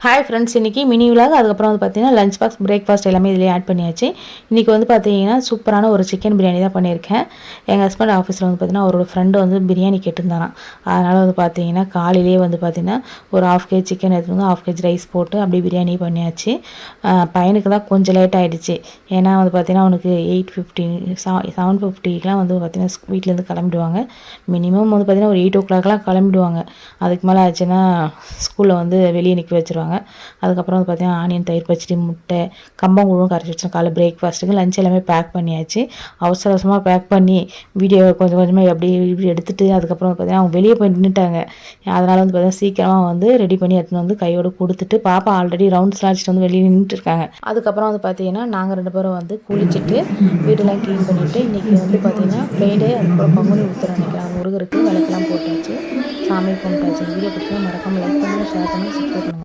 Hi friends, இன்றைக்கி mini vlog, அதுக்கப்புறம் வந்து பார்த்தீங்கன்னா லஞ்ச் பாக்ஸ், பிரேக்ஃபாஸ்ட் எல்லாமே இதிலே ஆட் பண்ணியாச்சு. இன்றைக்கி வந்து பார்த்தீங்கன்னா சூப்பரான ஒரு சிக்கன் பிரியாணி தான் பண்ணியிருக்கேன். எங்கள் ஹஸ்பண்ட் ஆஃபீஸில் வந்து பார்த்தீங்கன்னா அவரோட ஃப்ரெண்டு வந்து பிரியாணி கேட்டிருந்தாராம். அதனால் வந்து பார்த்தீங்கன்னா காலையிலேயே வந்து பார்த்தீங்கன்னா ஒரு 1/2 kg சிக்கன் எடுத்துங்க, 1/2 kg ரைஸ் போட்டு அப்படியே பிரியாணி பண்ணியாச்சு. பையனுக்கு தான் கொஞ்சம் லேட் ஆகிடுச்சு. ஏன்னா வந்து பார்த்தீங்கன்னா அவனுக்கு 8:15 7:50க்கெலாம் வந்து பார்த்தீங்கன்னா வீட்டிலேருந்து கிளம்பிடுவாங்க. மினிமம் வந்து பார்த்தீங்கன்னா ஒரு 8 o'clockலாம் கிளம்பிடுவாங்க. அதுக்கு மேலே ஆச்சுன்னா ஸ்கூலில் வந்து வெளியே நிற்க வச்சுருவாங்க. அதுக்கப்புறம் வந்து பார்த்தீங்கன்னா ஆனியன், தயிர் பச்சடி, முட்டை, கம்பங்கூழும் கரைச்சி வச்சோம். காலைல பிரேக்ஃபாஸ்ட்டுக்கு. லஞ்ச் எல்லாமே பேக் பண்ணியாச்சு. அவசர அவசரமாக பேக் பண்ணி வீடியோ கொஞ்சம் கொஞ்சமாக அப்படியே இப்படி எடுத்துகிட்டு அதுக்கப்புறம் பார்த்தீங்கன்னா அவங்க வெளியே போய் நின்றுட்டாங்க. அதனால் வந்து பார்த்தீங்கன்னா சீக்கிரமாக வந்து ரெடி பண்ணி எடுத்துன்னு வந்து கையோடு கொடுத்துட்டு, பாப்பா ஆல்ரெடி ரவுண்ட்ஸ்லாம் அடிச்சுட்டு வந்து வெளியே நின்றுட்டு இருக்காங்க. அதுக்கப்புறம் வந்து பார்த்தீங்கன்னா நாங்கள் 2 பேரும் வந்து குளிச்சுட்டு வீடெல்லாம் க்ளீன் பண்ணிவிட்டு, இன்றைக்கி வந்து பார்த்தீங்கன்னா ஃப்ரைடே, அதுக்கப்புறம் பங்குனி உத்திரம் நினைக்கிறேன். முருகருக்கு விளக்கெல்லாம் போட்டாச்சு, சாமி கும்பிட்டாச்சு. வீடியோ பிடிச்சா மறக்காமல் லைக் பண்ணுங்கள், ஷேர் பண்ணுங்கள், சப்ஸ்கிரைப் பண்ணுங்கள்.